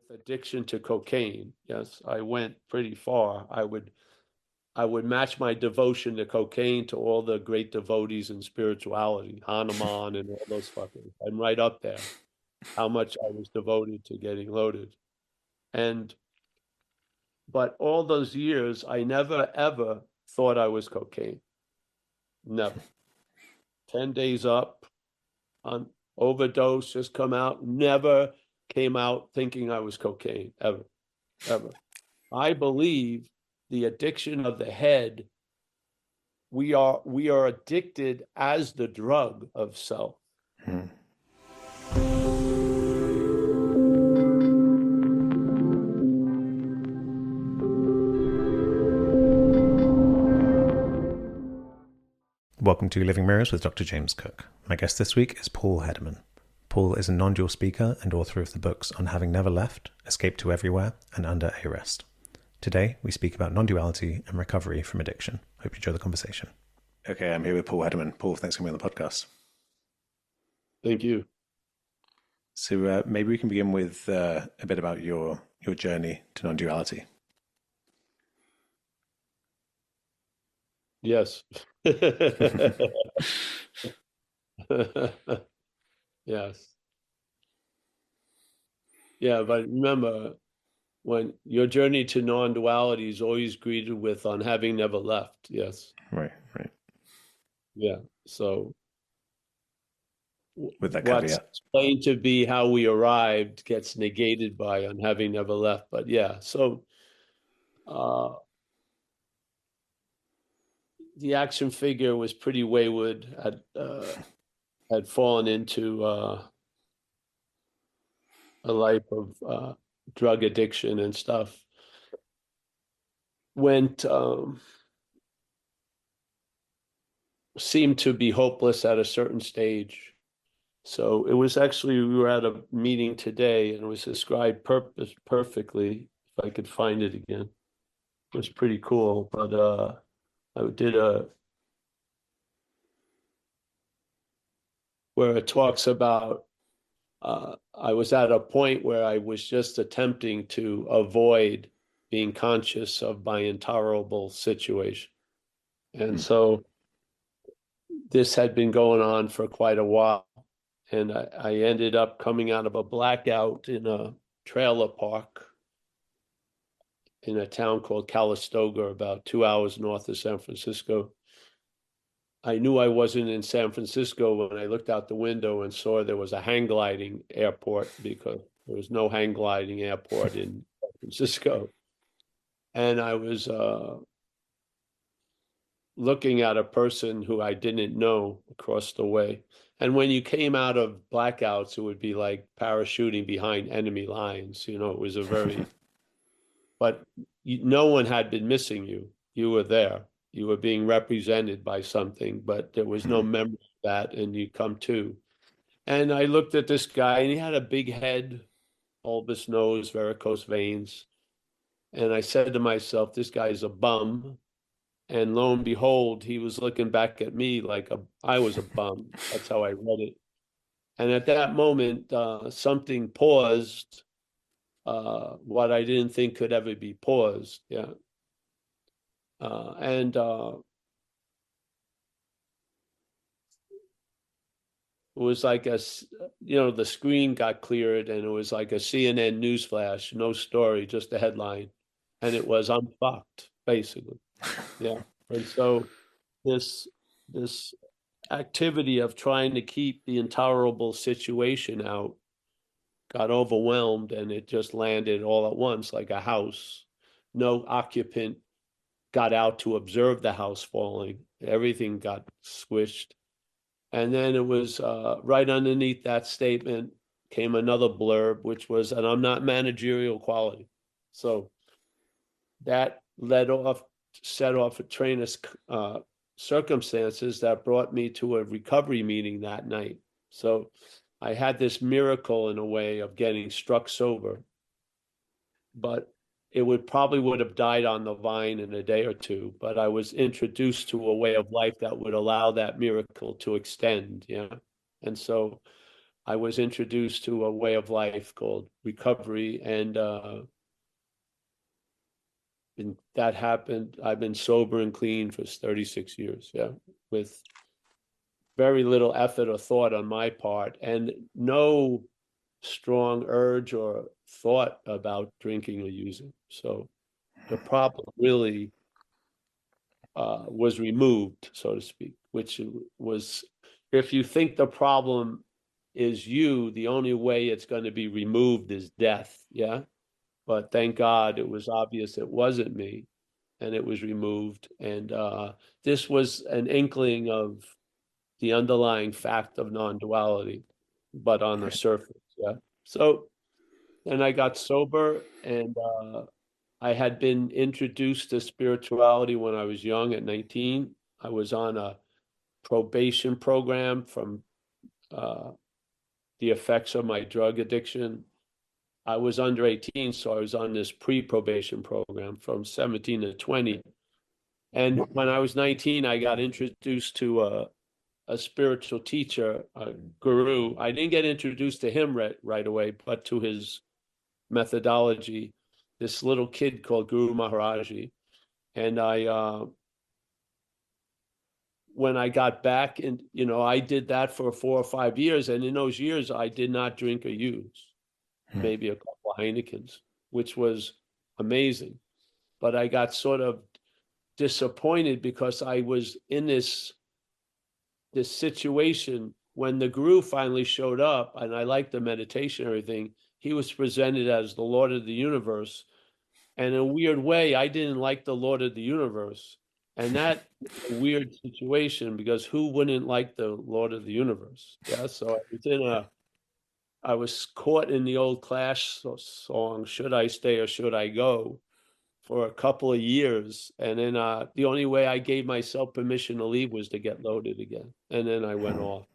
with addiction to cocaine. Yes, I went pretty far. I would match my devotion to cocaine to all the great devotees in spirituality, Hanuman and all those fuckers. I'm right up there. How much I was devoted to getting loaded. And but all those years, I never ever thought I was cocaine. Never. 10 days up on overdose, just come out, never came out thinking I was cocaine, ever, ever. I believe the addiction of the head, we are addicted as the drug of self. Hmm. Welcome to Living Mirrors with Dr. James Cooke. My guest this week is Paul Hedderman. Paul is a non-dual speaker and author of the books On Having Never Left, Escape to Everywhere, and Under Arrest. Today, we speak about non-duality and recovery from addiction. Hope you enjoy the conversation. Okay, I'm here with Paul Hedderman. Paul, thanks for coming on the podcast. Thank you. So maybe we can begin with a bit about your journey to non-duality. Yes. Yes. Yeah, but remember, when your journey to non-duality is always greeted with on having never left. Yes. Right. Yeah. So With that what's caveat. explained to be how we arrived gets negated by on having never left. But yeah, so the action figure was pretty wayward, had fallen into a life of drug addiction and stuff. Went seemed to be hopeless at a certain stage. So it was actually, we were at a meeting today and it was described perfectly, if I could find it again. It was pretty cool, but I did where it talks about I was at a point where I was just attempting to avoid being conscious of my intolerable situation. And so this had been going on for quite a while. And I ended up coming out of a blackout in a trailer park in a town called Calistoga, about 2 hours north of San Francisco. I knew I wasn't in San Francisco when I looked out the window and saw there was a hang gliding airport, because there was no hang gliding airport in San Francisco. And I was looking at a person who I didn't know across the way. And when you came out of blackouts, it would be like parachuting behind enemy lines. You know, it was a very, but no one had been missing you. You were there. You were being represented by something, but there was no memory of that, and you come to. And I looked at this guy, and he had a big head, bulbous nose, varicose veins. And I said to myself, this guy's a bum. And lo and behold, he was looking back at me like I was a bum. That's how I read it. And at that moment, something paused, what I didn't think could ever be paused. Yeah. And it was like the screen got cleared and it was like a CNN news flash, no story, just a headline. And it was, I'm fucked, basically. Yeah. And so this activity of trying to keep the intolerable situation out got overwhelmed, and it just landed all at once like a house. No occupant got out to observe the house falling. Everything got squished. And then it was right underneath that statement came another blurb, which was, and I'm not managerial quality. So that set off a train of circumstances that brought me to a recovery meeting that night. So I had this miracle in a way of getting struck sober, but it would have died on the vine in a day or two, but I was introduced to a way of life that would allow that miracle to extend. Yeah. And so I was introduced to a way of life called recovery, and that happened. I've been sober and clean for 36 years, yeah, with very little effort or thought on my part, and no strong urge or thought about drinking or using. So the problem really was removed, so to speak, which was, if you think the problem is you, the only way it's going to be removed is death. Yeah. But thank God it was obvious it wasn't me, and it was removed. And this was an inkling of the underlying fact of non-duality, but on the Right. surface. Yeah. So then I got sober, and I had been introduced to spirituality when I was young at 19. I was on a probation program from uh, the effects of my drug addiction. I was under 18, so I was on this pre-probation program from 17 to 20. And when I was 19, I got introduced to a spiritual teacher, a guru. I didn't get introduced to him right away, but to his methodology, this little kid called Guru Maharaji. And when I got back, and I did that for 4 or 5 years, and in those years I did not drink or use, maybe a couple of Heinekens, which was amazing. But I got sort of disappointed because I was in this situation when the guru finally showed up, and I liked the meditation and everything. He was presented as the Lord of the universe, and in a weird way, I didn't like the Lord of the universe. And that was a weird situation, because who wouldn't like the Lord of the universe? Yeah. So I was caught in the old Clash song, "Should I Stay or Should I Go?" for a couple of years. And then the only way I gave myself permission to leave was to get loaded again. And then I went off.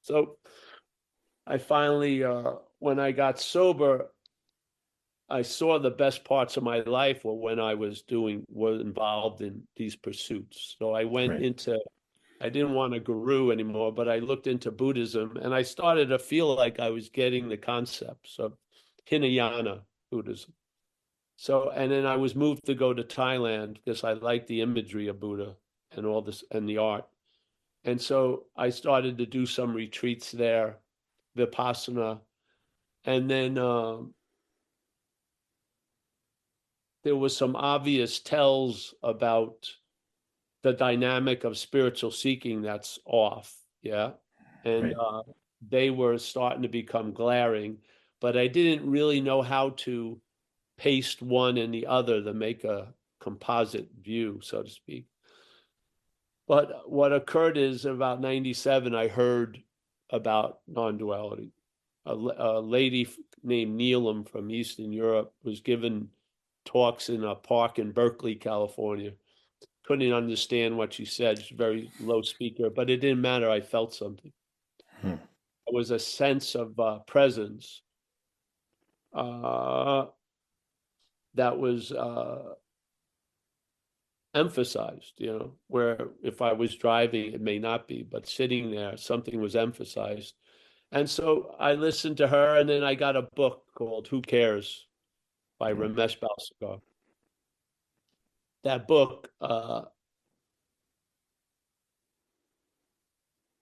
So I finally, when I got sober, I saw the best parts of my life were when I was involved in these pursuits. So Right. I didn't want a guru anymore, but I looked into Buddhism, and I started to feel like I was getting the concepts of Hinayana Buddhism. So, and then I was moved to go to Thailand because I liked the imagery of Buddha and all this and the art. And so I started to do some retreats there, Vipassana. And then there was some obvious tells about the dynamic of spiritual seeking that's off. Yeah. And Right. they were starting to become glaring, but I didn't really know how to paste one and the other to make a composite view, so to speak. But what occurred is, about 97, I heard about non-duality. A lady named Neelam from Eastern Europe was given talks in a park in Berkeley, California. Couldn't understand what she said. She's a very low speaker, but it didn't matter. I felt something. Hmm. There was a sense of presence uh, that was emphasized, where if I was driving, it may not be, but sitting there, something was emphasized. And so I listened to her, and then I got a book called Who Cares by Hmm. Ramesh Balsekar. That book,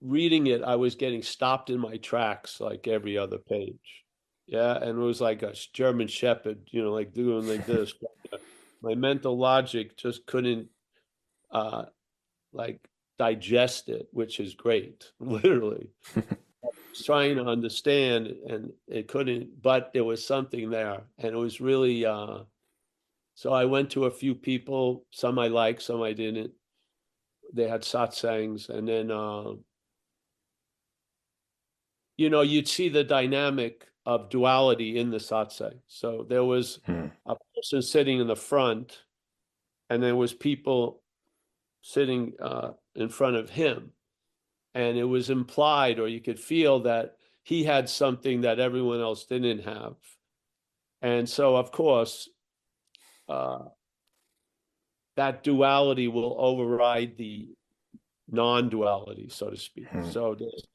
reading it, I was getting stopped in my tracks like every other page. Yeah. And it was like a German Shepherd, like doing like this. My mental logic just couldn't uh, like digest it, which is great, literally. Was trying to understand, and it couldn't, but there was something there. And it was really, so I went to a few people, some I liked, some I didn't. They had satsangs, and then, you'd see the dynamic of duality in the satsang. So there was Hmm. a person sitting in the front, and there was people sitting in front of him. And it was implied, or you could feel that he had something that everyone else didn't have. And so, of course, uh, that duality will override the non-duality, so to speak. Hmm. So there's,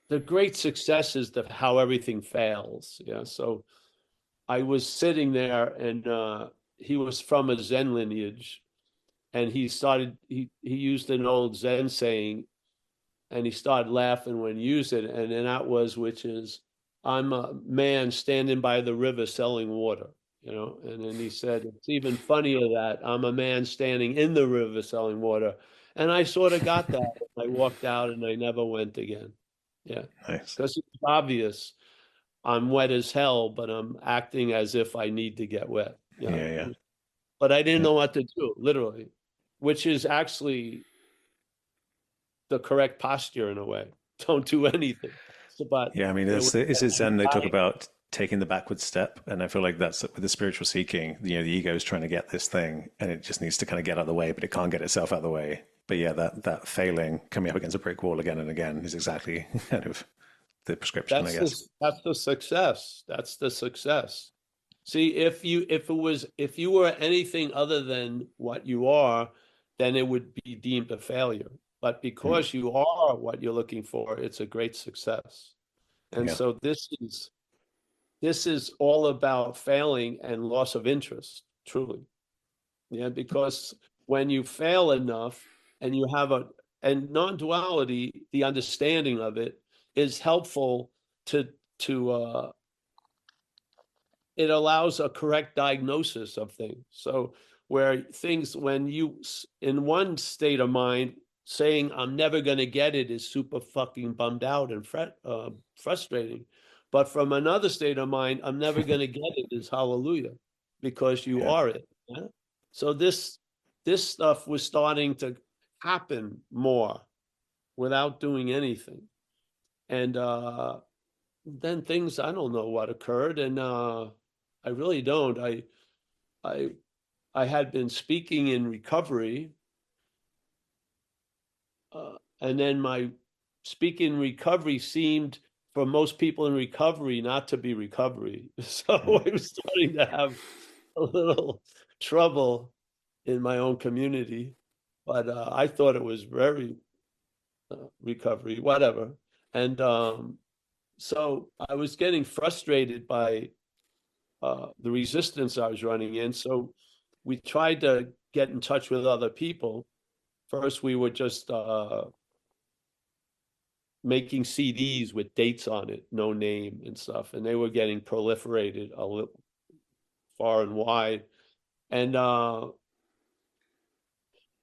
the great success is how everything fails. Yeah. So I was sitting there, and he was from a Zen lineage, and he used an old Zen saying, and he started laughing when he used it, and then that was, which is, I'm a man standing by the river selling water, and then he said, it's even funnier that I'm a man standing in the river selling water. And I sort of got that. I walked out and I never went again. Yeah. Nice. Because it's obvious I'm wet as hell, but I'm acting as if I need to get wet. Yeah. Yeah, yeah, But I didn't yeah. know what to do, literally, which is actually the correct posture in a way. Don't do anything. But Yeah, I mean, it was it's Zen. They talk anxiety. about taking the backward step, and I feel like that's with the spiritual seeking. The ego is trying to get this thing, and it just needs to kind of get out of the way, but it can't get itself out of the way. But yeah, that failing, coming up against a brick wall again and again, is exactly kind of the prescription, I guess. That's the success. That's the success. See, if you were anything other than what you are, then it would be deemed a failure. But Hmm. because you are what you're looking for, it's a great success. And Yeah, so this is all about failing and loss of interest, truly. Yeah, because when you fail enough and you have and non-duality, the understanding of it is helpful to to it allows a correct diagnosis of things. So where things, when you in one state of mind saying I'm never going to get it is super fucking bummed out and frustrating, but from another state of mind, I'm never going to get it is hallelujah, because you yeah, are it. Yeah? So this stuff was starting to happen more without doing anything, and then things, I don't know what occurred, and I really don't. I I had been speaking in recovery, and then my speaking in recovery seemed for most people in recovery not to be recovery. So hmm, I was starting to have a little trouble in my own community, but I thought it was very recovery, whatever. And so I was getting frustrated by the resistance I was running in. So we tried to get in touch with other people. First, we were just making CDs with dates on it, no name and stuff, and they were getting proliferated a little far and wide. And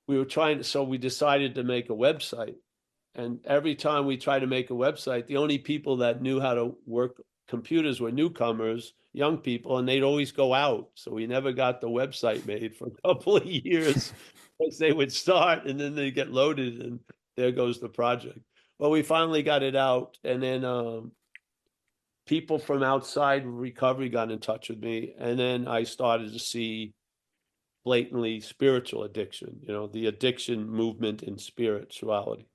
we were trying to, so we decided to make a website. And every time we tried to make a website, the only people that knew how to work computers were newcomers, young people, and they'd always go out. So we never got the website made for a couple of years, because they would start and then they get loaded and there goes the project. But we finally got it out, and then people from outside recovery got in touch with me, and then I started to see blatantly spiritual addiction, the addiction movement in spirituality.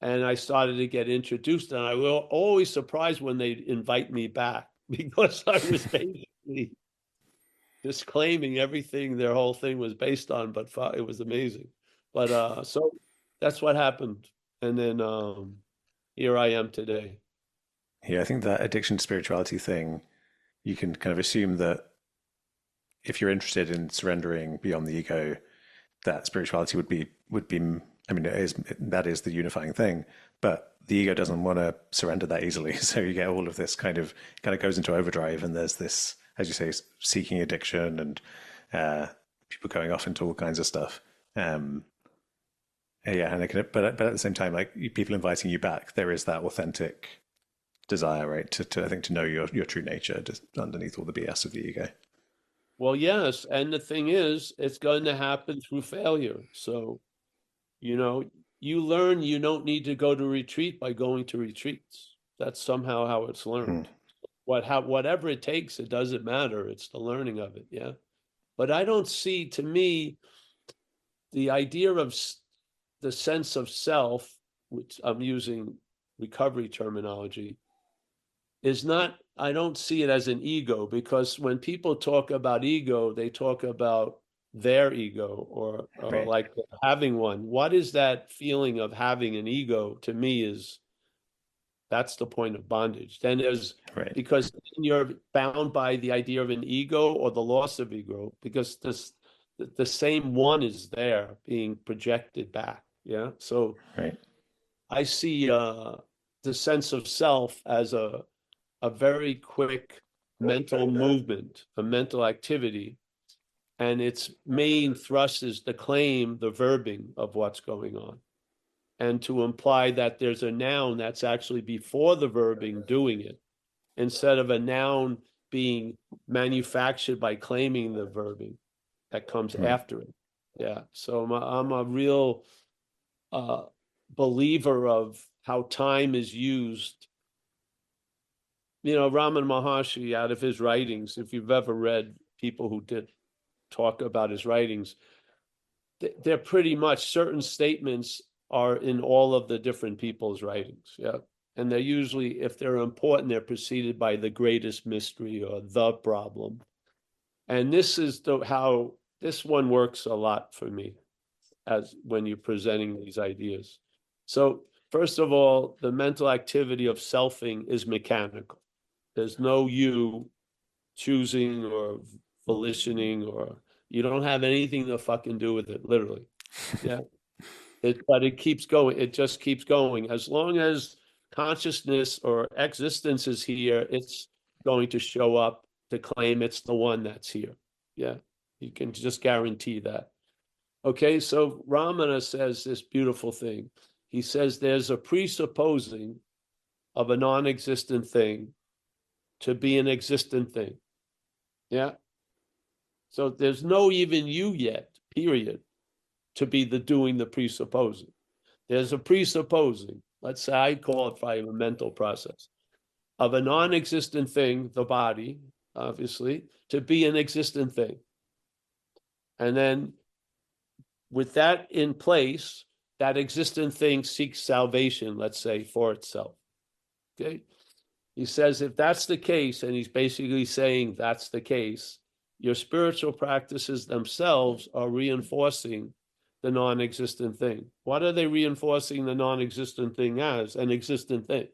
And I started to get introduced, and I was always surprised when they'd invite me back because I was basically disclaiming everything their whole thing was based on, but it was amazing. But so that's what happened. And then here I am today. yeah. I think that addiction to spirituality thing, you can kind of assume that if you're interested in surrendering beyond the ego, that spirituality would be. I mean, that is the unifying thing, but the ego doesn't want to surrender that easily. So you get all of this kind of goes into overdrive, and there's this, as you say, seeking addiction and people going off into all kinds of stuff. Um, yeah, and but at the same time, like people inviting you back, there is that authentic desire, right, to I think to know your true nature, just underneath all the BS of the ego. Well, yes. And the thing is, it's going to happen through failure. So, you know, you learn you don't need to go to retreat by going to retreats. That's somehow how it's Hmm. learned. Whatever it takes, it doesn't matter. It's the learning of it. Yeah. But I don't see, to me, the idea of the sense of self, which I'm using recovery terminology, is not, I don't see it as an ego, because when people talk about ego, they talk about their ego, or Right. like having one. What is that feeling of having an ego? To me, is That's the point of bondage. Then there's, Right. because you're bound by the idea of an ego or the loss of ego, because the same one is there being projected back. Yeah. So Right. I see the sense of self as a very quick mental movement, a mental activity, and its main thrust is to claim the verbing of what's going on and to imply that there's a noun that's actually before the verbing doing it, instead of a noun being manufactured by claiming the verbing that comes Right. after it. Yeah. So I'm a real uh, believer of how time is used. You know, Raman Maharshi, out of his writings, if you've ever read people who did talk about his writings, they're pretty much, certain statements are in all of the different people's writings. Yeah. And they're usually, if they're important, they're preceded by the greatest mystery or the problem. And this is how this one works a lot for me as when you're presenting these ideas. So, first of all, the mental activity of selfing is mechanical. There's no you choosing or volitioning, or you don't have anything to fucking do with it, literally. Yeah. But it keeps going. It just keeps going. As long as consciousness or existence is here, it's going to show up to claim it's the one that's here. Yeah. You can just guarantee that. Okay. So Ramana says this beautiful thing. He says there's a presupposing of a non-existent thing to be an existent thing. Yeah. So there's no even you yet, period, to be the doing the presupposing. There's a presupposing, let's say I call it by a mental process, of a non-existent thing, the body, obviously, to be an existent thing. And then with that in place, that existent thing seeks salvation, let's say, for itself. Okay. He says if that's the case, and he's basically saying that's the case, your spiritual practices themselves are reinforcing the non-existent thing. What are they reinforcing the non-existent thing as? An existent thing.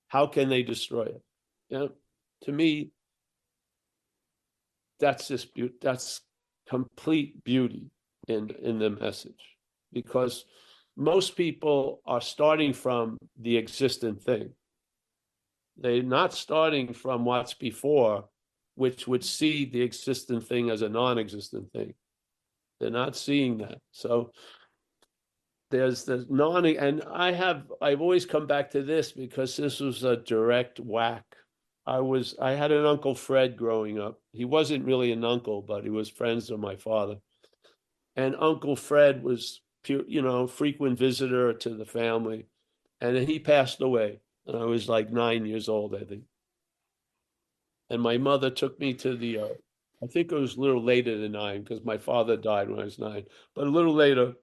How can they destroy it? Yeah. To me, that's just that's complete beauty in the message, because most people are starting from the existent thing. They're not starting from what's before, which would see the existent thing as a non-existent thing. They're not seeing that. So there's the non, and I've always come back to this because this was a direct whack. I had an Uncle Fred growing up. He wasn't really an uncle, but he was friends with my father. And Uncle Fred was frequent visitor to the family. And then he passed away. And I was like 9 years old, I think. And my mother took me to I think it was a little later than 9 because my father died when I was 9, but a little later.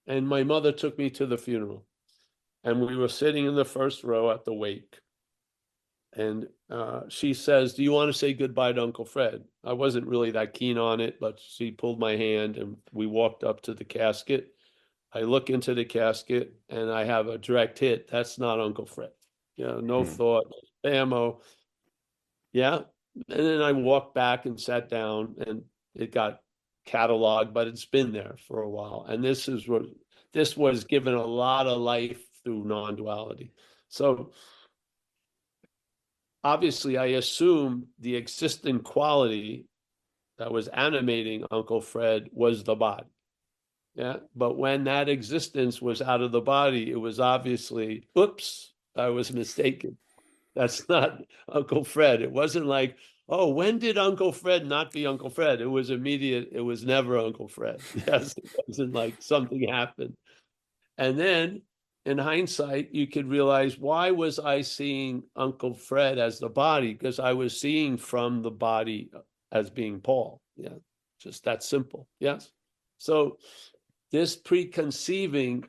And my mother took me to the funeral. And we were sitting in the first row at the wake. And she says, "Do you want to say goodbye to Uncle Fred?" I wasn't really that keen on it, but she pulled my hand and we walked up to the casket. I look into the casket and I have a direct hit. That's not Uncle Fred. No thought, ammo. Yeah. And then I walked back and sat down and it got cataloged, but it's been there for a while. And this was given a lot of life through non-duality. So obviously I assume the existing quality that was animating Uncle Fred was the body. Yeah. But when that existence was out of the body, it was obviously, oops, I was mistaken. That's not Uncle Fred. It wasn't like, oh, when did Uncle Fred not be Uncle Fred? It was immediate. It was never Uncle Fred. Yes, it wasn't like something happened. And then in hindsight, you could realize, why was I seeing Uncle Fred as the body? Because I was seeing from the body as being Paul. Yeah, just that simple. Yes. So this preconceiving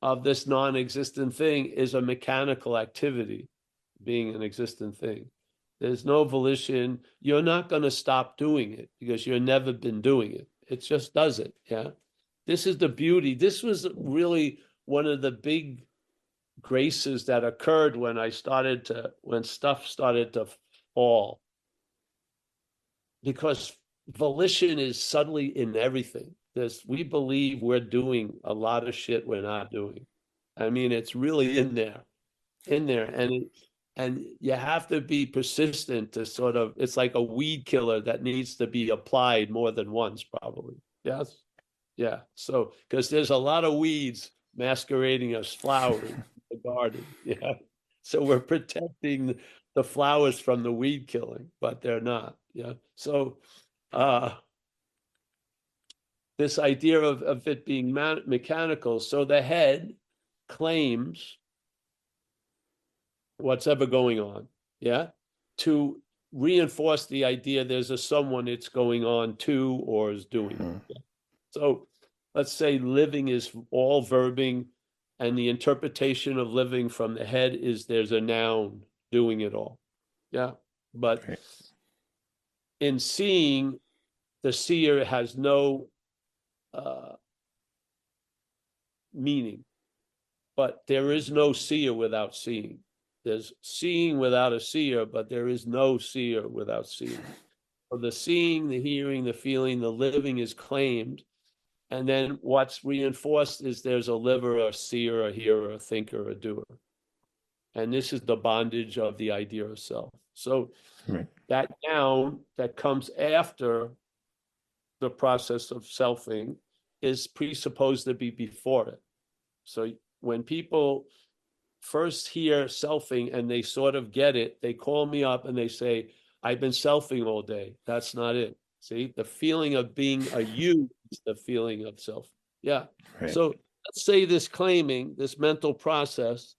of this non-existent thing is a mechanical activity, being an existent thing. There's no volition. You're not going to stop doing it because you've never been doing it. It just does it. Yeah. This is the beauty. This was really one of the big graces that occurred when stuff started to fall, because volition is subtly in everything. We believe we're doing a lot of shit we're not doing. I mean, it's really in there, and you have to be persistent to sort of. It's like a weed killer that needs to be applied more than once, probably. Yes, yeah. So because there's a lot of weeds masquerading as flowers in the garden. Yeah, so we're protecting the flowers from the weed killing, but they're not. Yeah, so uh, this idea of it being mechanical. So the head claims what's ever going on, yeah, to reinforce the idea there's a someone it's going on to or is doing it. Yeah. So let's say living is all verbing, and the interpretation of living from the head is there's a noun doing it all. Yeah. But Right. in seeing, the seer has no meaning, but there is no seer without seeing. There's seeing without a seer, but there is no seer without seeing. So the seeing, the hearing, the feeling, the living is claimed. And then what's reinforced is there's a liver, a seer, a hearer, a thinker, a doer. And this is the bondage of the idea of self. So Right. that noun that comes after the process of selfing is presupposed to be before it. So when people first hear selfing and they sort of get it, they call me up and they say, I've been selfing all day. That's not it. See, the feeling of being a you is the feeling of self. Yeah. Right. So let's say this claiming, this mental process,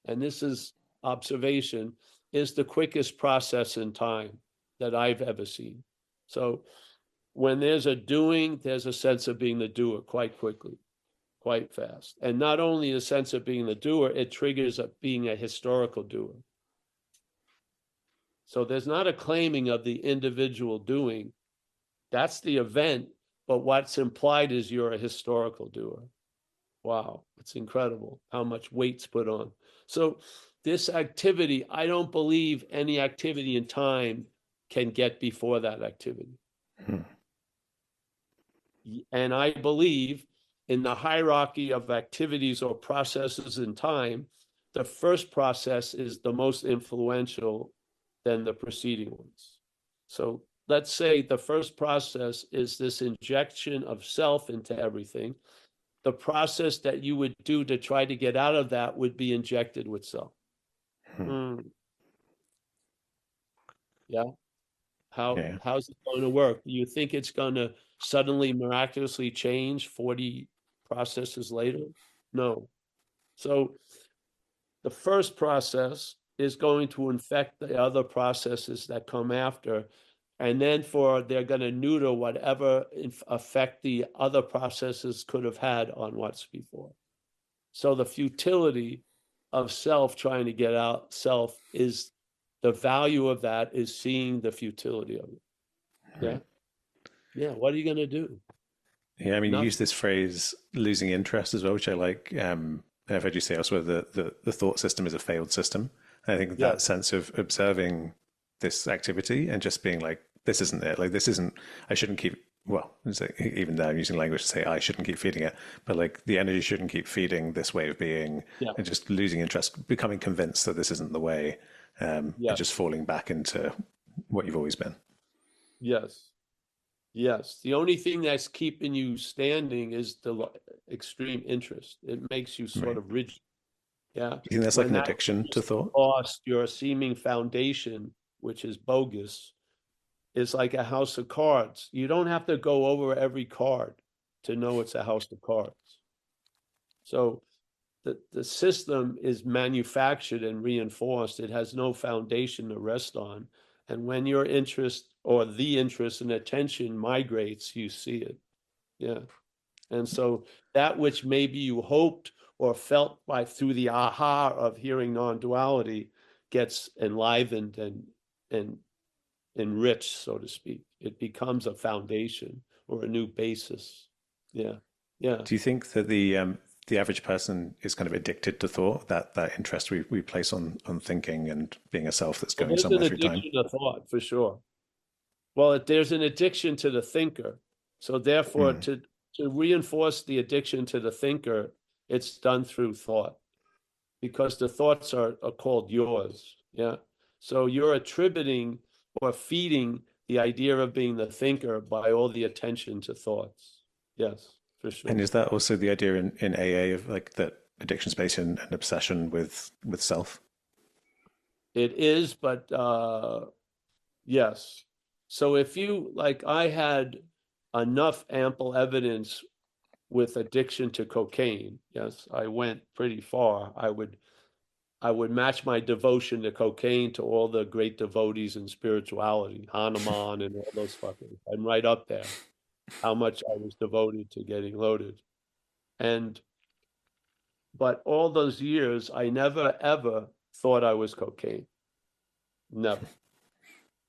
and this is observation, is the quickest process in time that I've ever seen. So when there's a doing, there's a sense of being the doer quite quickly, quite fast. And not only the sense of being the doer, it triggers being a historical doer. So there's not a claiming of the individual doing. That's the event, but what's implied is you're a historical doer. Wow, it's incredible how much weight's put on. So this activity, I don't believe any activity in time can get before that activity. And I believe in the hierarchy of activities or processes in time, the first process is the most influential than the preceding ones. So let's say the first process is this injection of self into everything. The process that you would do to try to get out of that would be injected with self. Yeah. Yeah. How's it going to work? Do you think it's going to suddenly miraculously change 40 processes later? No. So the first process is going to infect the other processes that come after, and then they're going to neuter whatever effect the other processes could have had on what's before. So the futility of self trying to get out self is the value of that is seeing the futility of it. Yeah. Yeah. What are you going to do? Yeah, I mean, you use Nothing. this phrase "losing interest" as well, which I like. I've heard you say elsewhere the thought system is a failed system. And I think Yeah. that sense of observing this activity and just being like, "This isn't it. Like, this isn't. I shouldn't keep." Well, even now I'm using language to say I shouldn't keep feeding it, but like the energy shouldn't keep feeding this way of being, Yeah. and just losing interest, becoming convinced that this isn't the way, and Yes. just falling back into what you've always been. Yes. Yes. The only thing that's keeping you standing is the extreme interest. It makes you sort Right? of rigid. Yeah. Do you think that's like When an that addiction to interest is thought? lost, your seeming foundation, which is bogus, is like a house of cards. You don't have to go over every card to know it's a house of cards. So the system is manufactured and reinforced. It has no foundation to rest on. And when your interest or the interest and attention migrates, you see it. Yeah. And so that which maybe you hoped or felt by through the aha of hearing non-duality gets enlivened and enriched, so to speak. It becomes a foundation or a new basis. Yeah. Yeah. Do you think that the average person is kind of addicted to thought, that interest we place on thinking and being a self that's Well, going there's an somewhere through time. addiction to thought for sure. Well, there's an addiction to the thinker. So therefore, Mm. to reinforce the addiction to the thinker, it's done through thought because the thoughts are called yours. Yeah. So you're attributing or feeding the idea of being the thinker by all the attention to thoughts. Yes, for And sure. is that also the idea in AA of like that addiction space and an obsession with self? It is, but yes. So if you like, I had enough ample evidence with addiction to cocaine. Yes, I went pretty far. I would match my devotion to cocaine to all the great devotees in spirituality, Hanuman and all those fuckers. I'm right up there. How much I was devoted to getting loaded. And but all those years, I never ever thought I was cocaine. Never.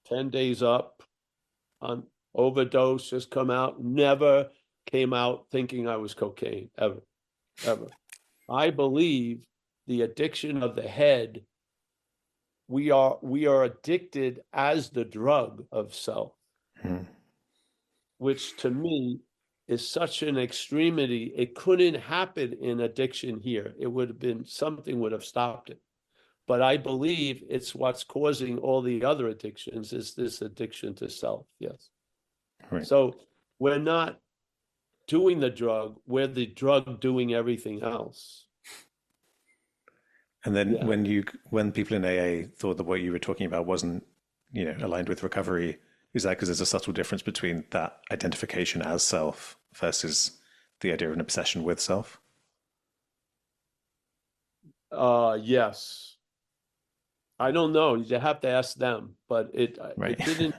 10 days up on overdose, just come out. Never came out thinking I was cocaine, ever, ever. I believe the addiction of the head, we are addicted as the drug of self, Mm. which to me is such an extremity. It couldn't happen in addiction here. It would have been something would have stopped it. But I believe it's what's causing all the other addictions is this addiction to self. Yes. Right. So we're not doing the drug, we're the drug doing everything else. And then Yeah. when people in AA thought that what you were talking about wasn't, aligned with recovery, is that because there's a subtle difference between that identification as self versus the idea of an obsession with self? Yes. I don't know. You have to ask them, but Right. it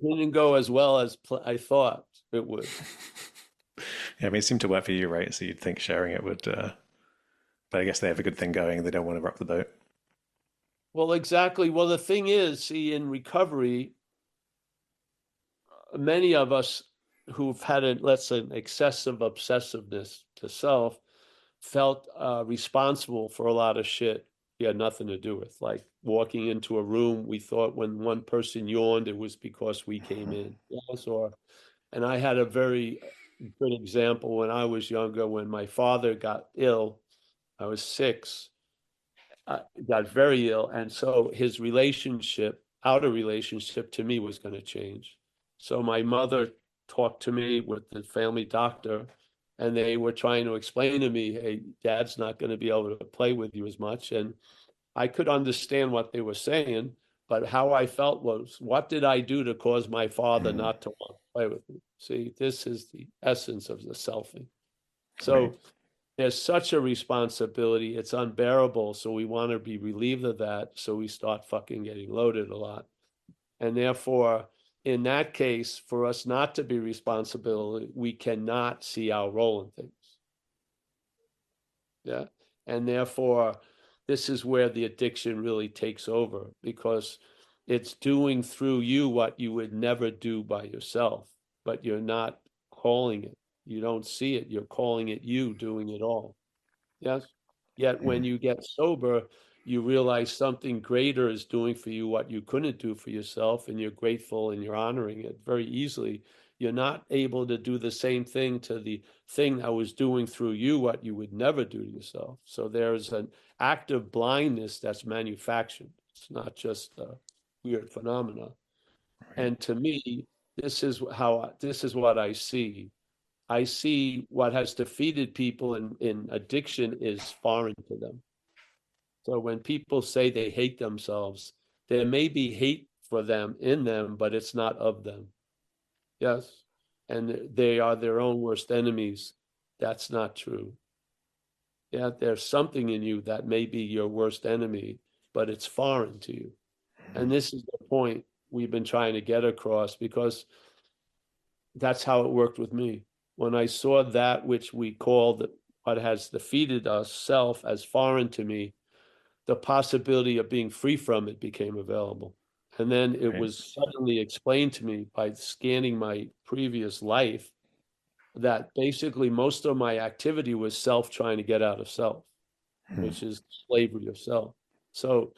didn't go as well as I thought it would. Yeah, I mean, it seemed to work for you, right? So you'd think sharing it would, but I guess they have a good thing going. They don't want to rock the boat. Well, exactly. Well, the thing is, see, in recovery, many of us who've had let's say, an excessive obsessiveness to self felt responsible for a lot of shit we had nothing to do with. Like walking into a room, we thought when one person yawned, it was because we came in. Yes, and I had a very good example when I was younger, when my father got ill. I was 6, got very ill. And so his relationship, outer relationship to me was going to change. So my mother talked to me with the family doctor, and they were trying to explain to me, hey, dad's not going to be able to play with you as much. And I could understand what they were saying, but how I felt was, what did I do to cause my father Mm. not to want to play with me? See, this is the essence of the selfing. Right. So there's such a responsibility, it's unbearable. So we want to be relieved of that. So we start fucking getting loaded a lot. And therefore, in that case, for us not to be responsible, we cannot see our role in things. Yeah. And therefore, this is where the addiction really takes over because it's doing through you what you would never do by yourself, but you're not calling it. You don't see it. You're calling it you doing it all. Yes. Yet when Mm. you get sober, you realize something greater is doing for you what you couldn't do for yourself, and you're grateful and you're honoring it very easily. You're not able to do the same thing to the thing that was doing through you what you would never do to yourself. So there's an active blindness that's manufactured. It's not just a weird phenomena. Right. And to me, this is what I see. I see what has defeated people in addiction is foreign to them. So when people say they hate themselves, there may be hate for them in them, but it's not of them. Yes. And they are their own worst enemies. That's not true. Yeah, there's something in you that may be your worst enemy, but it's foreign to you. And this is the point we've been trying to get across because that's how it worked with me. When I saw that which we call what has defeated us, self, as foreign to me, the possibility of being free from it became available. And then it Right. was suddenly explained to me by scanning my previous life that basically most of my activity was self trying to get out of self, Hmm. which is slavery of self. So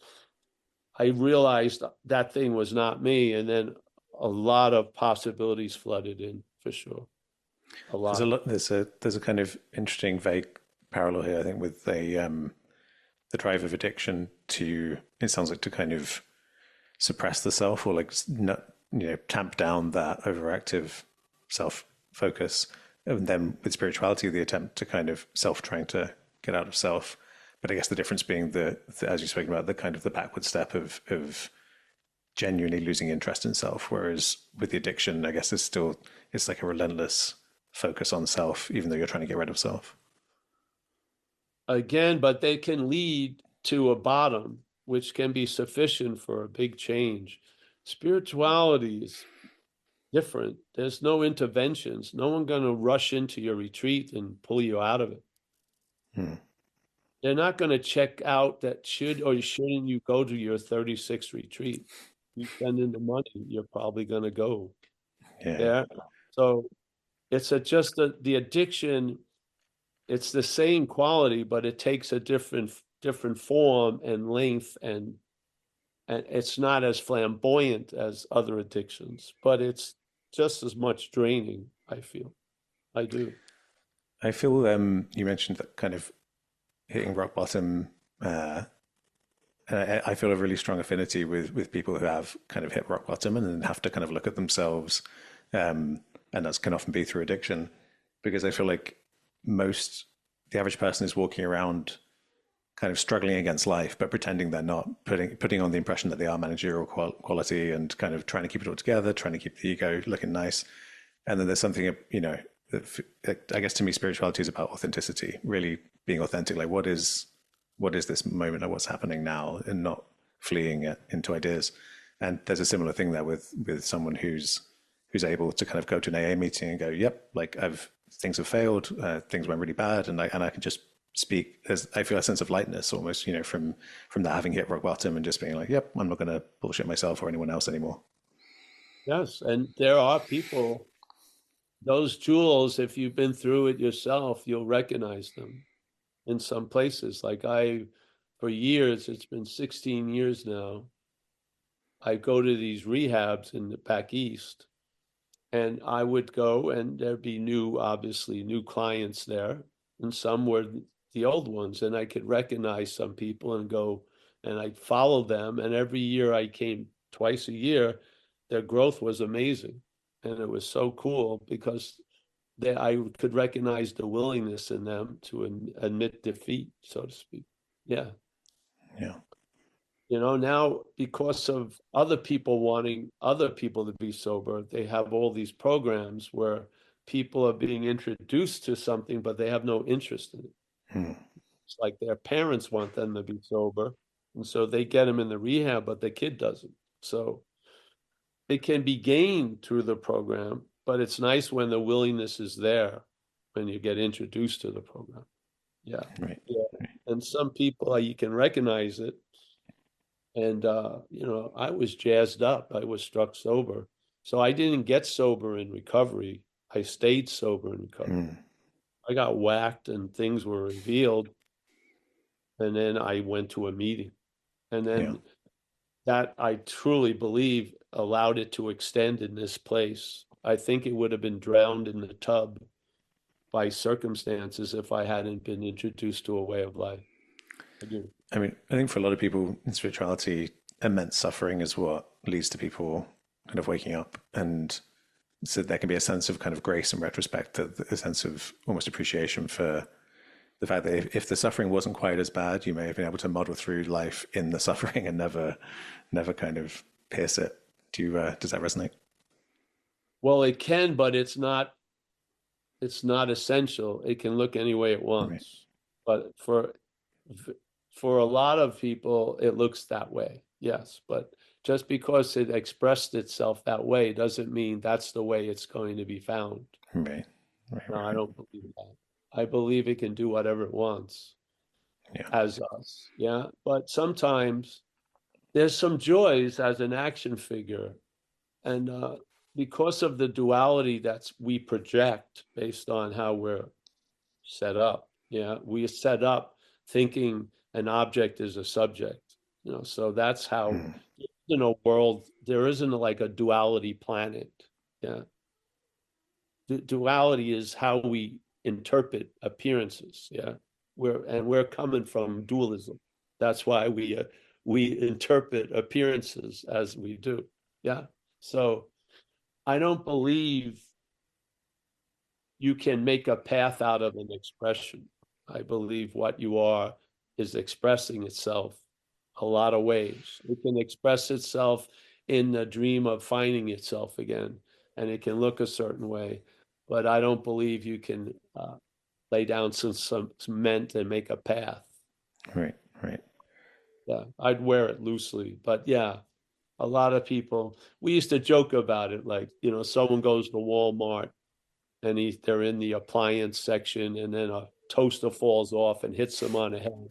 I realized that thing was not me. And then a lot of possibilities flooded in for sure. A There's a lot. lot. There's a kind of interesting vague parallel here, I think, with the drive of addiction to, it sounds like, to kind of suppress the self, or like not, tamp down that overactive self focus. And then with spirituality, the attempt to kind of self trying to get out of self. But I guess the difference being as you spoke about, the kind of the backward step of genuinely losing interest in self. Whereas with the addiction, I guess it's like a relentless focus on self, even though you're trying to get rid of self. Again, but they can lead to a bottom, which can be sufficient for a big change. Spirituality is different. There's no interventions. No one going to rush into your retreat and pull you out of it. Hmm. They're not going to check out that should or shouldn't you go to your 36th retreat. You send in the money, you're probably going to go. Yeah. Yeah. So it's just the addiction. It's the same quality, but it takes a different form and length, and it's not as flamboyant as other addictions, but it's just as much draining, I feel. I do. I feel you mentioned that kind of hitting rock bottom. And I feel a really strong affinity with people who have kind of hit rock bottom and then have to kind of look at themselves, and that can often be through addiction, because I feel like most the average person is walking around kind of struggling against life, but pretending they're not, putting on the impression that they are managerial quality and kind of trying to keep it all together, trying to keep the ego looking nice. And then there's something, I guess to me, spirituality is about authenticity, really being authentic. Like, what is this moment of what's happening now, and not fleeing it into ideas. And there's a similar thing there with someone who's able to kind of go to an AA meeting and go, yep, like things have failed, things went really bad, and I can just speak. I feel a sense of lightness almost, from that, having hit rock bottom and just being like, yep, I'm not going to bullshit myself or anyone else anymore. Yes. And there are people, those jewels, if you've been through it yourself, you'll recognize them in some places. Like for years, it's been 16 years now, I go to these rehabs in the back east, and I would go and there'd be obviously new clients there, and some were the old ones, and I could recognize some people and go, and I'd follow them. And every year I came twice a year, their growth was amazing. And it was so cool because I could recognize the willingness in them to admit defeat, so to speak. Yeah. Yeah. Now because of other people wanting other people to be sober, they have all these programs where people are being introduced to something, but they have no interest in it. Hmm. It's like their parents want them to be sober, and so they get them in the rehab, but the kid doesn't. So it can be gained through the program, but it's nice when the willingness is there when you get introduced to the program. Yeah. Right. Yeah. And some people, you can recognize it. And, I was jazzed up. I was struck sober. So I didn't get sober in recovery. I stayed sober in recovery. Hmm. I got whacked and things were revealed. And then I went to a meeting. And Yeah. then that I truly believe allowed it to extend in this place. I think it would have been drowned in the tub by circumstances if I hadn't been introduced to a way of life. I do. I mean, I think for a lot of people in spirituality, immense suffering is what leads to people kind of waking up. And so there can be a sense of kind of grace in retrospect, a sense of almost appreciation for the fact that if the suffering wasn't quite as bad, you may have been able to muddle through life in the suffering and never kind of pierce it. Does that resonate? Well, it can, but it's not essential. It can look any way it Right. wants. But for a lot of people, it looks that way. Yes, but just because it expressed itself that way doesn't mean that's the way it's going to be found. Right. Right. No, I Right. don't believe that. I believe it can do whatever it wants Yeah. as us. Yeah. But sometimes there's some joys as an action figure. And because of the duality that's we project based on how we're set up. Yeah, we are set up thinking an object is a subject. So that's how Mm. in a world there isn't like a duality planet. Yeah, duality is how we interpret appearances. Yeah, we're coming from dualism. That's why we interpret appearances as we do. Yeah, so I don't believe you can make a path out of an expression. I believe what you are is expressing itself a lot of ways. It can express itself in the dream of finding itself again, and it can look a certain way. But I don't believe you can lay down some cement and make a path. Right, right. Yeah, I'd wear it loosely, but yeah, a lot of people. We used to joke about it, like someone goes to Walmart and they're in the appliance section, and then a toaster falls off and hits them on the head.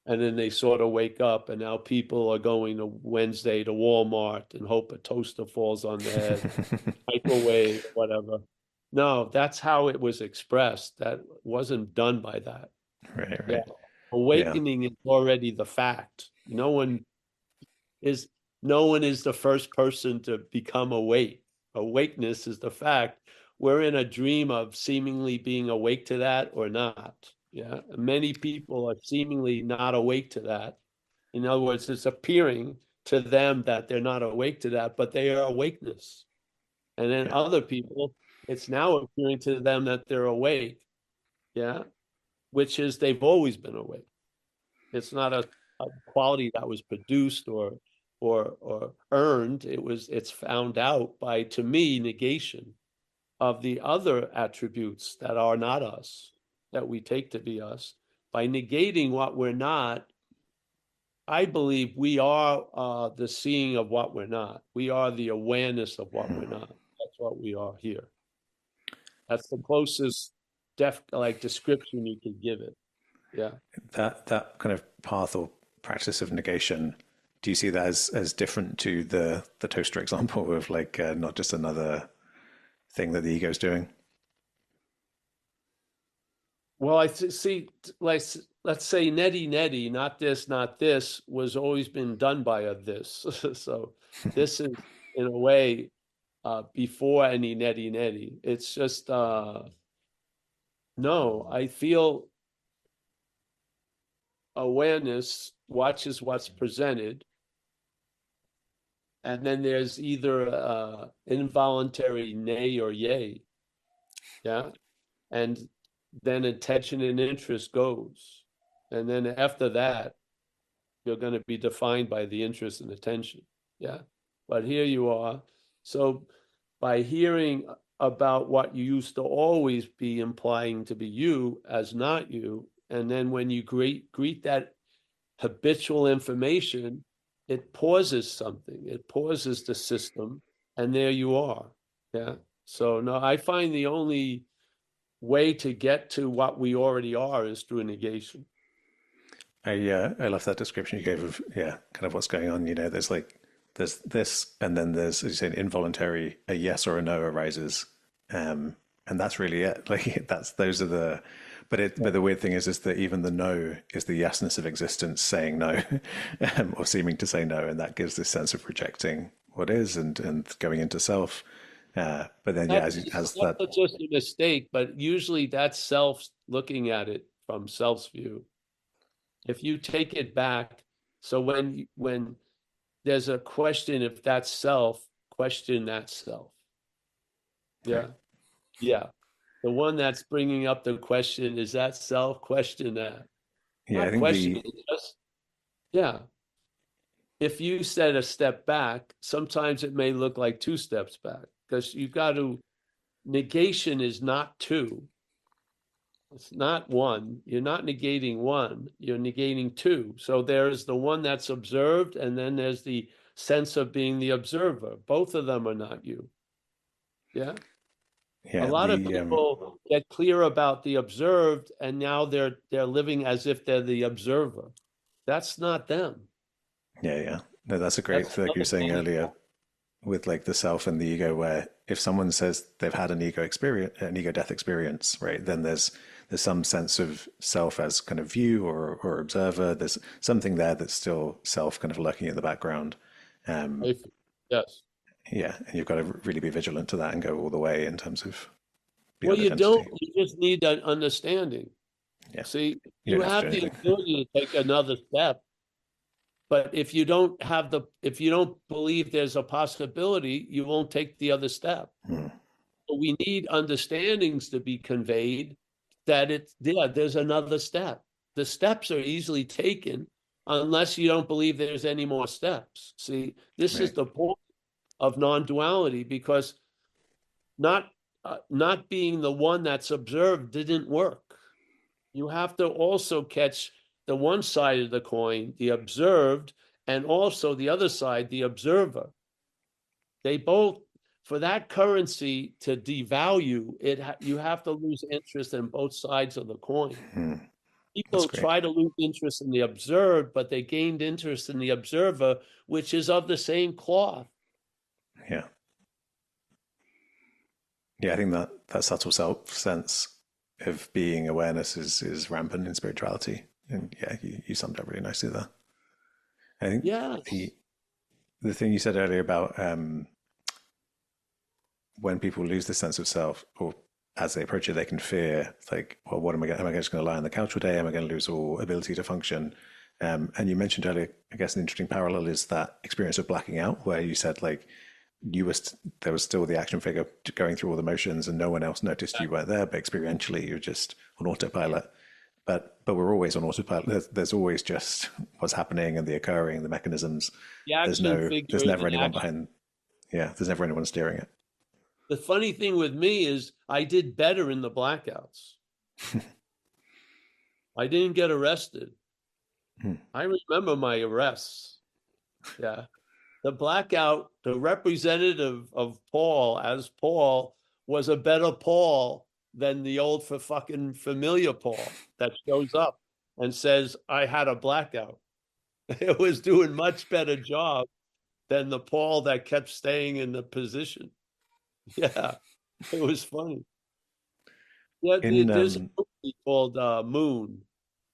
And then they sort of wake up, and now people are going to Wednesday to Walmart and hope a toaster falls on their head, microwave, whatever. No, that's how it was expressed. That wasn't done by that. Right, Yeah. right. Yeah. Awakening is already the fact. Is no one is the first person to become awake. Awakeness is the fact. We're in a dream of seemingly being awake to that or not. Yeah. Many people are seemingly not awake to that. In other words, it's appearing to them that they're not awake to that, but they are awakeness. And then Yeah. other people, it's now appearing to them that they're awake. Yeah. Which is they've always been awake. It's not a quality that was produced or earned. It's found out by, to me, negation of the other attributes that are not us, that we take to be us. By negating what we're not, I believe we are the seeing of what we're not. We are the awareness of what we're not. That's what we are here. That's the closest description you could give it. Yeah. That kind of path or practice of negation, do you see that as different to the toaster example of like not just another thing that the ego is doing? Well, see, like, let's say neti, not this, was always been done by a this. So this is, in a way, before any neti. It's just, no, I feel awareness watches what's presented. And then there's either involuntary nay or yay. Yeah. And then attention and interest goes. And then after that, you're going to be defined by the interest and attention. Yeah. But here you are. So by hearing about what you used to always be implying to be you as not you, and then when you greet that habitual information, it pauses something. It pauses the system, and there you are. Yeah. So no, I find the only way to get to what we already are is through negation. I love that description you gave of kind of what's going on. There's this, and then there's, as you say, an involuntary, a yes or a no arises, and that's really it. Like those are the. But the weird thing is that even the no is the yesness of existence saying no, or seeming to say no, and that gives this sense of rejecting what is and going into self. But then as that. That's just a mistake, but usually that's self looking at it from self's view. If you take it back, so when there's a question, if that's self, question that self. Yeah. Right. Yeah. The one that's bringing up the question, is that self? Question that. Yeah, I Not think question, the just, yeah. If you set a step back, sometimes it may look like two steps back because you've got to, negation is not two. It's not one. You're not negating one, you're negating two. So there's the one that's observed, and then there's the sense of being the observer. Both of them are not you. Yeah. A yeah lot of the people get clear about the observed, and now they're living as if they're the observer. That's not them. yeah. No, that's a That's great, like you were another saying thing. earlier, with like the self and the ego, where if someone says they've had an ego death experience, right, then there's some sense of self as kind of view or observer. There's something there that's still self kind of lurking in the background. Um, I, yes. yeah, and you've got to really be vigilant to that and go all the way in terms of Well, beyond you don't, identity. you just need an understanding. Yeah, See, you you don't have to have do the anything. ability to take another step, but if you don't believe there's a possibility, you won't take the other step. Hmm. But we need understandings to be conveyed that there's another step. The steps are easily taken unless you don't believe there's any more steps. See, this is Right. the point of non-duality, because not not being the one that's observed didn't work. You have to also catch the one side of the coin, the observed, and also the other side, the observer. They both, for that currency to devalue it, you have to lose interest in both sides of the coin. Hmm. That's People great. try to lose interest in the observed, but they gained interest in the observer, which is of the same cloth. Yeah. Yeah, I think that that subtle self sense of being awareness is rampant in spirituality. And yeah, you summed up really nicely there. I think Yes. the thing you said earlier about when people lose the sense of self, or as they approach it, they can fear like, well, what am I? Am I just going to lie on the couch all day? Am I going to lose all ability to function? And you mentioned earlier, I guess an interesting parallel is that experience of blacking out, where you said like there was still the action figure going through all the motions, and no one else noticed you were there, but experientially you're just on autopilot. But we're always on autopilot. There's always just what's happening and the occurring, the mechanisms. The action There's figure is never an anyone action. behind. Yeah, there's never anyone steering it. The funny thing with me is I did better in the blackouts. I didn't get arrested. Hmm. I remember my arrests. Yeah. The blackout, the representative of Paul as Paul was a better Paul than the old for fucking familiar Paul that shows up and says, I had a blackout. It was doing much better job than the Paul that kept staying in the position. Yeah, it was funny. Yeah, In there's a movie called Moon.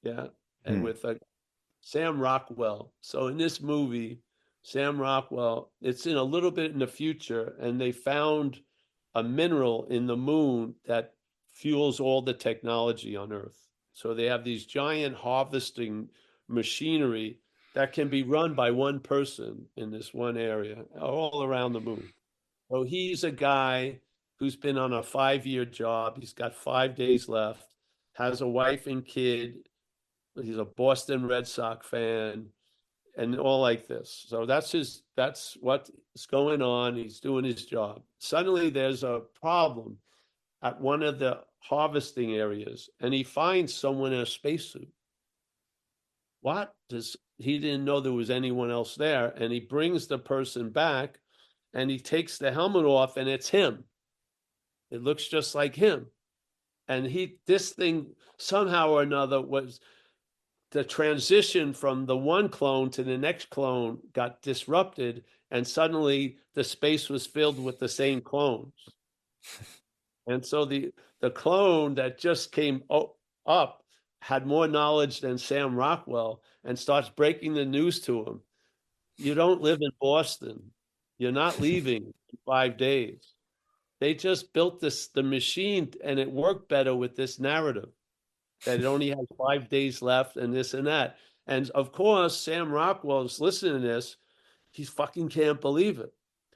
Yeah, and hmm, with Sam Rockwell. So in this movie, Sam Rockwell, it's in a little bit in the future, and they found a mineral in the moon that fuels all the technology on Earth. So they have these giant harvesting machinery that can be run by one person in this one area, all around the moon. So he's a guy who's been on a 5-year job. He's got 5 days left, has a wife and kid. He's a Boston Red Sox fan and all like this. So that's what's going on. He's doing his job. Suddenly there's a problem at one of the harvesting areas, and he finds someone in a spacesuit. What? He didn't know there was anyone else there, and he brings the person back, and he takes the helmet off, and it's him. It looks just like him. And this thing somehow or another was the transition from the one clone to the next clone got disrupted, and suddenly the space was filled with the same clones. And so the clone that just came up had more knowledge than Sam Rockwell and starts breaking the news to him. You don't live in Boston. You're not leaving in 5 days. They just built the machine, and it worked better with this narrative that it only has 5 days left and this and that. And of course, Sam Rockwell's listening to this. He fucking can't believe it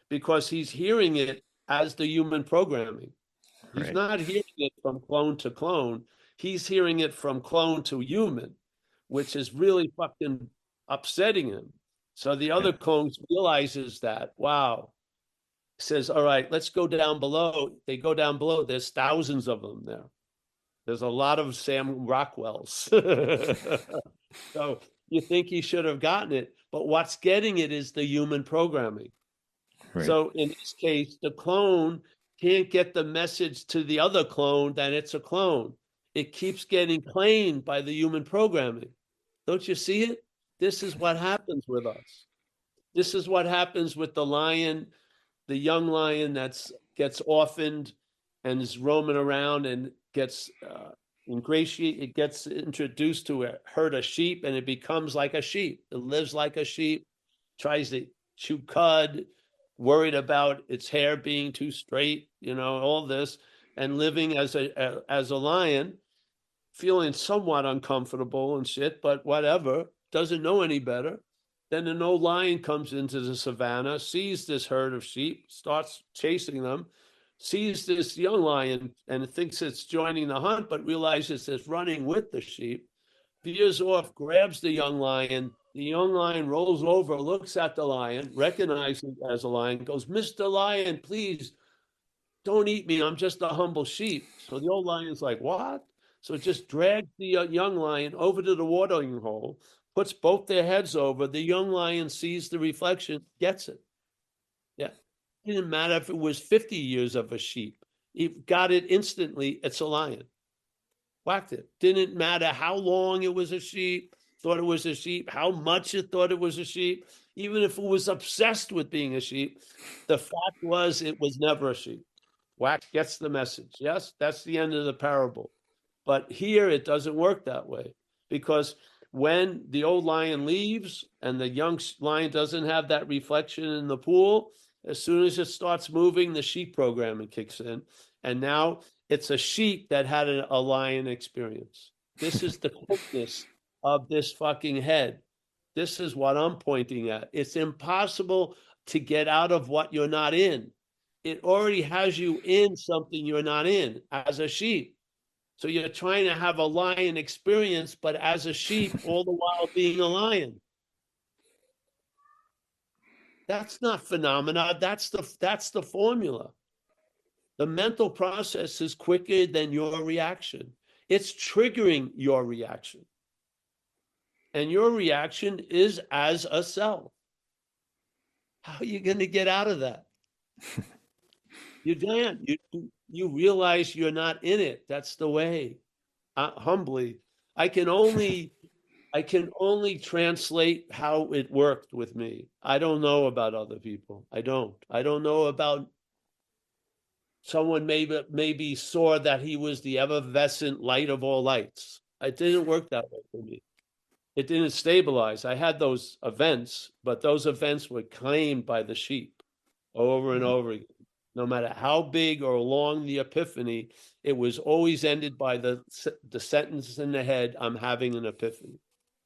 because he's hearing it as the human programming. He's right. not hearing it from clone to clone. He's hearing it from clone to human, which is really fucking upsetting him. So the Yeah. other clones realizes that, wow, says, all right, let's go down below. They go down below. There's thousands of them there. There's a lot of Sam Rockwells. So you think he should have gotten it, but what's getting it is the human programming. Right. So in this case, the clone can't get the message to the other clone that it's a clone. It keeps getting claimed by the human programming. Don't you see it? This is what happens with us. This is what happens with the lion the young lion gets orphaned and is roaming around and gets it gets introduced to a herd of sheep, and it becomes like a sheep. It lives like a sheep, tries to chew cud, worried about its hair being too straight, all this, and living as a lion, feeling somewhat uncomfortable and shit, but whatever, doesn't know any better. Then an old lion comes into the savannah, sees this herd of sheep, starts chasing them, sees this young lion and thinks it's joining the hunt, but realizes it's running with the sheep, veers off, grabs the young lion. The young lion rolls over, looks at the lion, recognizes it as a lion, goes, "Mr. Lion, please don't eat me. I'm just a humble sheep." So the old lion's like, "What?" So it just drags the young lion over to the watering hole, puts both their heads over. The young lion sees the reflection, gets it. Yeah. It didn't matter if it was 50 years of a sheep. He got it instantly. It's a lion. Whacked it. Didn't matter how long it was a sheep, thought it was a sheep, how much it thought it was a sheep, even if it was obsessed with being a sheep. The fact was it was never a sheep. Whack gets the message. Yes, that's the end of the parable. But here it doesn't work that way, because when the old lion leaves and the young lion doesn't have that reflection in the pool, as soon as it starts moving, the sheep programming kicks in. And now it's a sheep that had a lion experience. This is the quickness of this fucking head. This is what I'm pointing at. It's impossible to get out of what you're not in. It already has you in something you're not in as a sheep. So you're trying to have a lion experience, but as a sheep, all the while being a lion. That's not phenomena. That's the formula. The mental process is quicker than your reaction. It's triggering your reaction. And your reaction is as a self. How are you going to get out of that? You can't. You realize you're not in it. That's the way. Humbly, I can only translate how it worked with me. I don't know about other people. I don't know about someone maybe saw that he was the effervescent light of all lights. It didn't work that way for me. It didn't stabilize. I had those events, but those events were claimed by the sheep over and over again. No matter how big or long the epiphany, it was always ended by the sentence in the head, "I'm having an epiphany."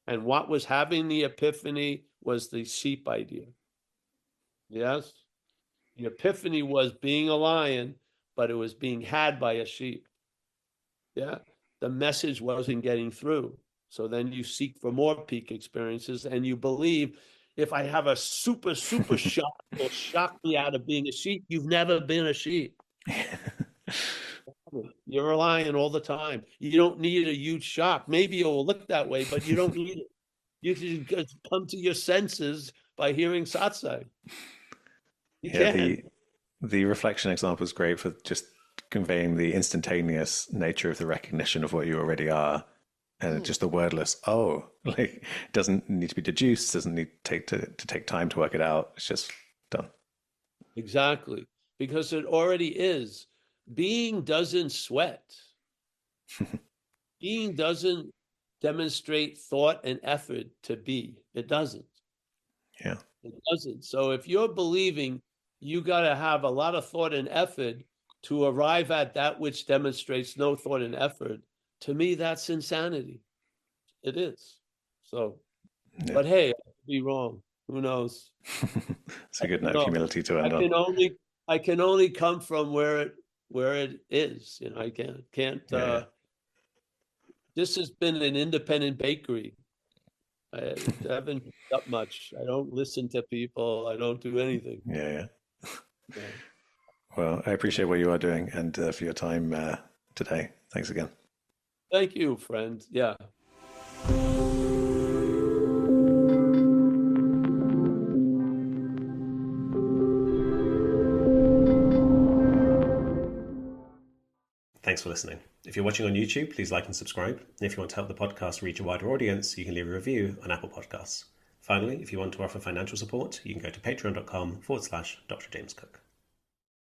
And what was having the epiphany was the sheep idea. Yes? The epiphany was being a lion, but it was being had by a sheep. Yeah? The message wasn't getting through. So then you seek for more peak experiences, and you believe, if I have a super shock, it'll shock me out of being a sheep. You've never been a sheep. You're a lion all the time. You don't need a huge shock. Maybe it will look that way, but you don't need it. You can come to your senses by hearing satsang. You Yeah, can. the reflection example is great for just conveying the instantaneous nature of the recognition of what you already are, and just the wordless like it doesn't need to be deduced, doesn't need to take time to work it out. It's just done. Exactly. Because it already is. Being doesn't sweat. Being doesn't demonstrate thought and effort to be. It doesn't. Yeah. It doesn't. So if you're believing you got to have a lot of thought and effort to arrive at that which demonstrates no thought and effort, to me, that's insanity. It is. So, Yeah. but hey, I could be wrong. Who knows? It's a good note of humility to end on. I can only come from where it is. I can't. Yeah. This has been an independent bakery. I haven't done much. I don't listen to people. I don't do anything. Yeah. Yeah. Well, I appreciate what you are doing and for your time today. Thanks again. Thank you, friend. Yeah. Thanks for listening. If you're watching on YouTube, please like and subscribe. And if you want to help the podcast reach a wider audience, you can leave a review on Apple Podcasts. Finally, if you want to offer financial support, you can go to patreon.com/Dr. James Cooke.